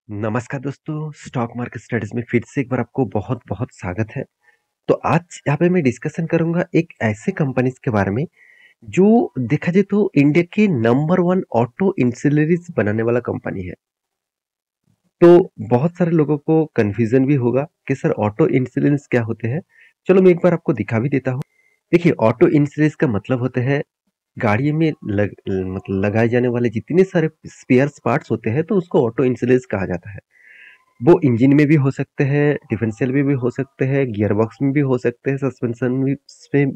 नमस्कार दोस्तों, stock market studies में फिर से एक बार आपको बहुत-बहुत स्वागत है। तो आज यहाँ पे मैं डिस्कशन करूँगा एक ऐसे कंपनीज़ के बारे में, जो देखा जाए तो इंडिया के नंबर 1 ऑटो इंसिलरीज़ बनाने वाला कंपनी है। तो बहुत सारे लोगों को कन्फ्यूज़न भी होगा कि सर ऑटो इंसिलरीज़ क्या होते हैं? चलो मैं एक बार आपको दिखा भी देता हूँ। देखिए ऑटो इंसिलरीज़ का मतलब होता है गाड़ी में मतलब लगाए जाने वाले जितने सारे स्पेयर्स पार्ट्स होते हैं तो उसको ऑटो इंसिलरीज़ कहा जाता है। वो इंजन में भी हो सकते हैं, डिफरेंशियल में भी हो सकते हैं, गियर बॉक्स में भी हो सकते हैं, सस्पेंशन में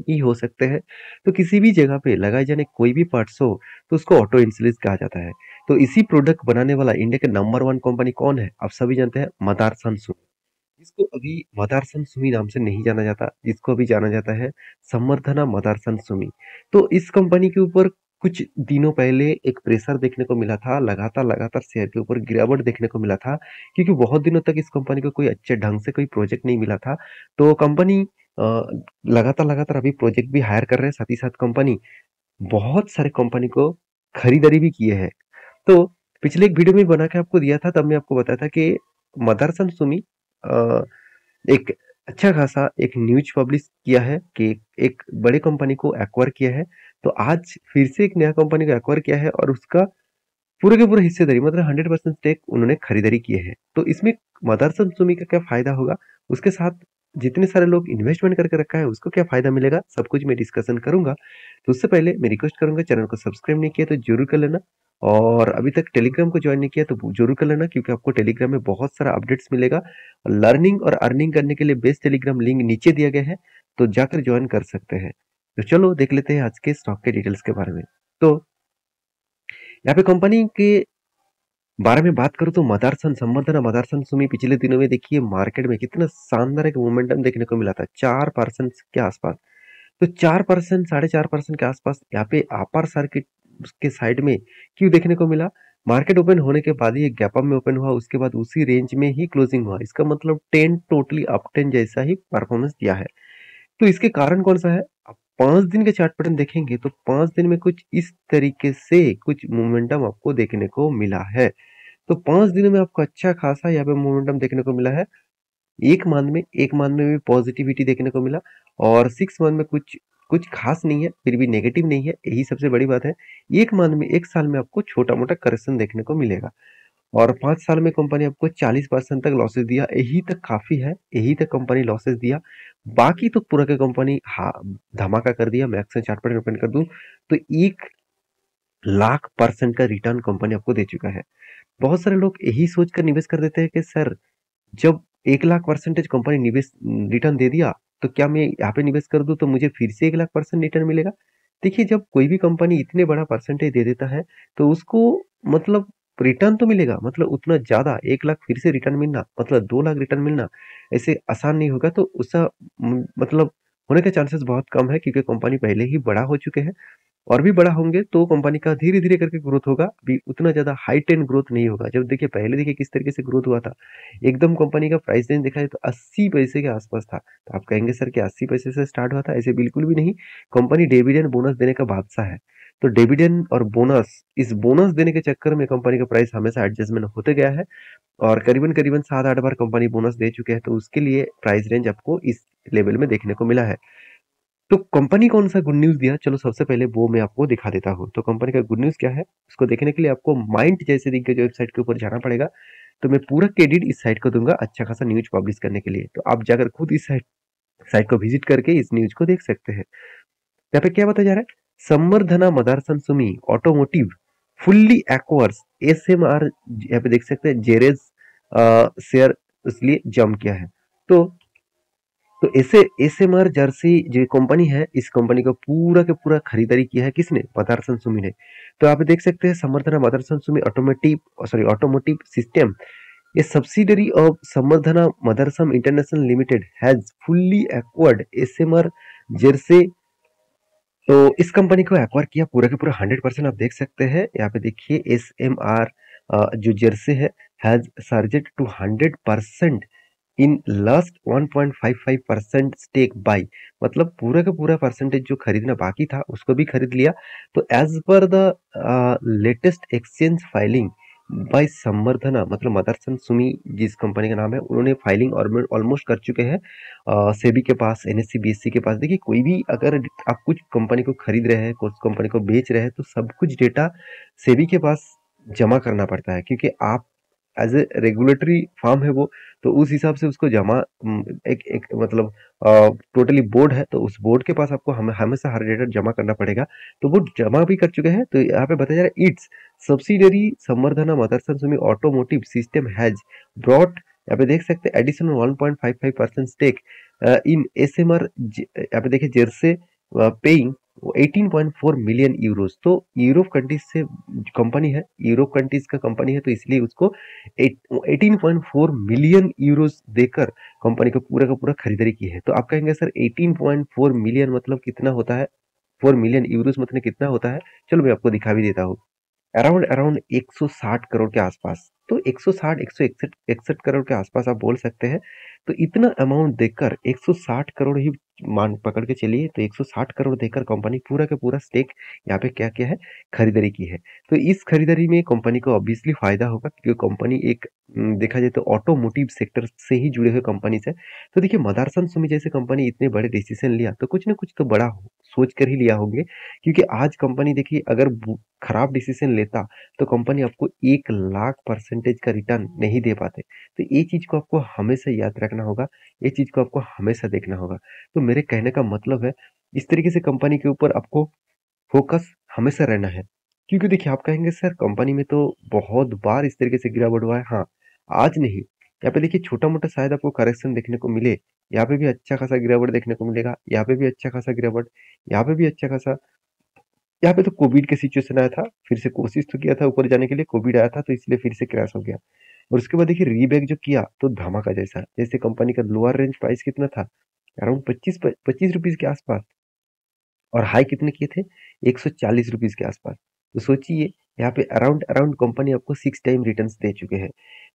भी हो सकते हैं। तो किसी भी जगह पे लगाए जाने कोई भी पार्ट्स हो, तो उसको ऑटो इंसुलेंस कहा जाता है। तो इसी प्रोडक्ट बनाने वाला इंडिया के नंबर 1 कंपनी कौन है? आप सभी जानते हैं, मदारसन सुमी। जिसको अभी मदारसन सुमी नाम से नहीं जाना जाता, जिसको अभी जाना जाता है संवर्धना मदारसन सुमी। तो इस कंपनी के ऊपर कुछ दिनों पहले एक प्रेशर देखने को मिला था, लगातार शेयर के ऊपर गिरावट देखने को मिला था, क्योंकि बहुत दिनों तक इस कंपनी को कोई अच्छे ढंग से कोई प्रोजेक्ट नहीं मिला था। तो कंपनी लगातार अभी प्रोजेक्ट भी हायर कर रहे हैं, साथ ही साथ कंपनी बहुत सारे कंपनी को खरीदारी भी किए हैं। तो पिछले एक वीडियो में बना के आपको दिया था, तब मैं आपको बताया था कि मदरसन सुमी अ, एक अच्छा खासा एक न्यूज़ पब्लिश किया है कि एक बड़े कंपनी को एक्वायर किया है। तो आज फिर से एक नया कंपनी को एक्वायर किया है और उसका पूरे के पूरे हिस्सेदारी मतलब 100% स्टेक उन्होंने खरीदारी किए हैं। तो इसमें मदरसन सुमी का क्या फ़ायदा होगा? उसके साथ जितने सारे लोग इन्वेस्टमेंट करके रखा है उसको क्या फ़ायदा मिलेगा? सब कुछ मैं डिस्कशन करूँगा। तो उससे पहले मैं रिक्वेस्ट करूँगा चैनल को सब्सक्राइब नहीं किया तो ज़रूर कर लेना और अभी तक टेलीग्राम को जॉइन नहीं किया तो ज़रूर कर लेना क्योंकि आपको टेलीग्राम में बहुत सारा अपडेट्स मिलेगा। लर्निंग और अर्निंग करने के लिए बेस्ट टेलीग्राम लिंक नीचे दिया गया है, तो जाकर जॉइन कर सकते हैं। तो चलो देख लेते हैं आज के स्टॉक के डिटेल्स के बारे में। तो यहाँ पे कंपनी के बारे में बात करूँ तो मदारसन संवर्धना मदारसन सुमी पिछले दिनों में देखिए मार्केट में कितना शानदार एक मोमेंटम देखने को मिला था 4% के आसपास। तो 4% 4.5% के आसपास यहाँ पे अपर सर्किट के साइड में क्यों देखने को मिला? मार्केट ओपन होने के बाद ही एक गैप अप में ओपन हुआ, उसके बाद उसी रेंज में ही क्लोजिंग हुआ। इसका मतलब 10 टोटली अप 10 जैसा ही परफॉर्मेंस दिया है। तो इसके कारण कौन सा है? आप 5 दिन के चार्ट पैटर्न देखेंगे तो 5 दिन में कुछ इस तरीके से कुछ मोमेंटम आपको देखने को मिला है। तो 5 दिनों में आपको अच्छा खासा यहाँ पे मोमेंटम देखने को मिला है। 1 मंथ में भी पॉजिटिविटी देखने को मिला और 6 मंथ में कुछ कुछ खास नहीं है, फिर भी नेगेटिव नहीं है, यही सबसे बड़ी बात है। 1 मंथ में 1 साल में आपको छोटा-मोटा करेक्शन देखने को मिलेगा और 5 साल में कंपनी आपको 40% तक लॉसेस दिया, यही तक काफ़ी है, यही तक कंपनी लॉसेस दिया। बाकी तो पूरा का कंपनी धमाका कर दिया। मैं अक्सर चार्ट पैटर्न ओपन कर दूँ, तो 1 लाख परसेंट का रिटर्न कंपनी आपको दे चुका है। बहुत सारे लोग यही सोचकर निवेश कर देते हैं कि सर जब 1 लाख परसेंटेज कंपनी निवेश रिटर्न दे दिया, तो क्या मैं यहाँ पे निवेश कर दूँ तो मुझे फिर से 1 लाख परसेंट रिटर्न मिलेगा? देखिए जब कोई भी कंपनी इतने बड़ा परसेंटेज दे देता है, तो उसको मतलब रिटर्न तो मिलेगा, मतलब उतना ज़्यादा 1 लाख फिर से रिटर्न मिलना, मतलब 2 लाख रिटर्न मिलना, ऐसे आसान नहीं होगा। तो उसका मतलब होने के चांसेस बहुत कम है क्योंकि कंपनी पहले ही बड़ा हो चुके हैं। और भी बड़ा होंगे तो कंपनी का धीरे-धीरे करके ग्रोथ होगा। अभी उतना ज़्यादा हाई टेन ग्रोथ नहीं होगा। जब देखिए पहले देखिए किस तरीके से ग्रोथ हुआ था। एकदम कंपनी का प्राइस रेंज देखा जाए तो 80 पैसे के आसपास था। तो आप कहेंगे सर कि 80 पैसे से स्टार्ट हुआ था? ऐसे बिल्कुल भी नहीं। कंपनी डिविडेंड बोनस देने का बादशाह है। तो डिविडेंड और बोनस इस बोनस देने के चक्कर में कंपनी का प्राइस हमेशा एडजस्टमेंट होते गया है और करीबन-करीबन 7-8 बार कंपनी बोनस दे चुके हैं। तो उसके लिए प्राइस रेंज आपको इस लेवल में देखने को मिला है। तो कंपनी कौन-सा गुड न्यूज़ दिया? चलो सबसे पहले वो मैं आपको दिखा देता हूँ। तो कंपनी का गुड न्यूज़ क्या है? उसको देखने के लिए आपको माइंड जैसे दिग्गज वेबसाइट के ऊपर जाना पड़ेगा। तो मैं पूरा क्रेडिट इस साइट को दूँगा अच्छा खासा न्यूज़ पब्लिश करने के लिए। तो आप जाकर खुद इस साइट साइट को विज़िट करके इस न्यूज़ को देख सकते हैं। यहाँ पे क्या बताया जा रहा है? Samvardhana Motherson Sumi automotive fully acquires SMR यहाँ पे देख सकते हैं जेरेज़ शेयर इसलिए जंप किया है। तो तो ऐसे एसएमआर जर्सी जो कंपनी है इस कंपनी का पूरा का पूरा खरीदारी किया है किसने? मदरसन सुमी ने। तो आप देख सकते हैं Samvardhana Motherson Sumi automotive system a subsidiary of Samvardhana Motherson international limited has fully acquired SMR Jersey. तो इस कंपनी को एक्वायर किया पूरा का पूरा 100% आप देख सकते हैं। यहाँ पे देखिए एसएमआर जो जर्सी है has surged to 100% in last 1.55% stake by मतलब पूरा का पूरा परसेंटेज जो खरीदना बाकी था उसको भी खरीद लिया। तो as per the latest exchange filing by Samvardhana मतलब मदरसन सुमी जिस कंपनी का नाम है, उन्होंने फाइलिंग और ऑलमोस्ट कर चुके हैं सेबी के पास, एनएससी बीएससी के पास। देखिए कोई भी अगर आप कुछ कंपनी को खरीद रहे हैं, कुछ कंपनी को बेच रहे हैं, तो सब कुछ डेटा सेबी के पास जमा करना पड़ता है, क्योंकि आप एज ए रेगुलेटरी फॉर्म है वो, तो उस हिसाब से उसको जमा एक एक मतलब टोटली बोर्ड है, तो उस बोर्ड के पास आपको हमेशा हर डेटा जमा करना पड़ेगा। तो वो जमा भी कर चुके हैं। तो यहाँ पे बताया जा रहा है its subsidiary Samvardhana Motherson Sumi automotive system has brought, यहाँ पे देख सकते हैं एडिशनल 1.55% स्टेक इन एसएमआर, यहाँ पे देखिए जेरसे पेइंग 18.4 मिलियन यूरोस। तो यूरोप कंट्रीज से कंपनी है, यूरोप कंट्रीज का कंपनी है, तो इसलिए उसको 18.4 मिलियन यूरोस देकर कंपनी को पूरा का पूरा खरीदारी की है। तो आप कहेंगे सर 18.4 मिलियन मतलब कितना होता है, 4 मिलियन यूरोस मतलब कितना होता है? चलो मैं आपको दिखा भी देता हूँ। अराउंड अराउंड 160 करोड़ के आसपास। तो 160 161 61 करोड़ के आसपास आप बोल सकते हैं। तो इतना अमाउंट देकर 160 करोड़ ही मान पकड़ के चलिए, तो 160 करोड़ देकर कंपनी पूरा का पूरा स्टेक यहाँ पे क्या किया है, खरीदारी की है। तो इस खरीदारी में कंपनी को ऑब्वियसली फायदा होगा, क्योंकि कंपनी एक देखा जाए तो ऑटोमोटिव सेक्टर से ही जुड़े हुए कंपनी से। तो देखिए मदारसन सुमी जैसे कंपनी इतने बड़े डिसीजन लिया, तो कुछ ना कुछ तो बड़ा सोच कर ही लिया होंगे, क्योंकि आज कंपनी देखिए अगर खराब डिसीजन लेता तो कंपनी आपको 1,00,000% का रिटर्न नहीं दे पाते। तो ये चीज को आपको हमेशा याद रखना होगा, ये चीज को आपको हमेशा देखना होगा। तो मेरे कहने का मतलब है, इस तरीके से कंपनी के ऊपर आपको फोकस हमेशा रहना है। क्योंकि देखिए आप कहेंगे सर कंपनी में तो बहुत बार इस तरीके से गिरावट हुआ है। हाँ, आज नहीं, यहाँ पे देखिए छोटा मोटा शायद आपको करेक्शन देखने को मिले, यहाँ पे भी अच्छा खासा गिरावट देखने को मिलेगा, यहाँ पे भी अच्छा खासा गिरावट, यहाँ पे भी अच्छा खासा। यहाँ पे तो कोविड का सिचुएशन आया था, फिर से कोशिश तो किया था ऊपर जाने के लिए, कोविड आया था तो इसलिए फिर से क्रैश हो गया। और उसके बाद देखिए रीबैक जो किया तो धमाका जैसा, जैसे कंपनी का लोअर रेंज प्राइस कितना था, अराउंड 25 रुपीज के आसपास, और हाई कितने किए थे, 140 रुपीज के आसपास। तो सोचिए यहाँ पे अराउंड अराउंड कंपनी आपको 6 टाइम रिटर्न्स दे चुके हैं।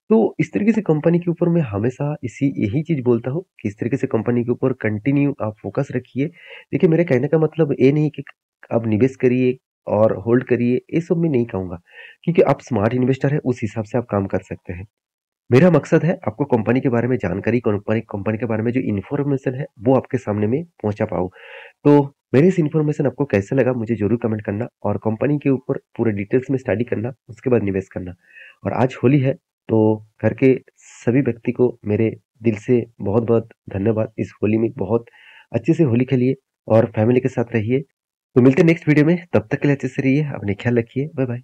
तो इस तरीके से कंपनी के ऊपर मैं हमेशा इसी यही चीज बोलता हूँ कि इस तरीके से कंपनी के ऊपर कंटिन्यू आप फोकस रखिए। देखिए मेरे कहने का मतलब ये नहीं कि आप निवेश करिए और होल्ड करिए, ये सब मैं नहीं कहूंगा, क्योंकि आप स्मार्ट इन्वेस्टर है, उस हिसाब से आप काम कर सकते हैं। मेरा मकसद है आपको कंपनी के बारे में जानकारी, कंपनी कंपनी के बारे में जो इन्फॉर्मेशन है वो आपके सामने में पहुंचा पाऊँ। तो मेरी इस इन्फॉर्मेशन आपको कैसा लगा मुझे जरूर कमेंट करना, और कंपनी के ऊपर पूरे डिटेल्स में स्टडी करना, उसके बाद निवेश करना। और आज होली है, तो घर के सभी व्यक्ति को मेरे दिल से बहुत बहुत धन्यवाद। इस होली में बहुत अच्छे से होली खेलिए और फैमिली के साथ रहिए। तो मिलते हैं नेक्स्ट वीडियो में, तब तक के लिए अच्छे से रहिए, अपने ख्याल रखिए, बाय बाय।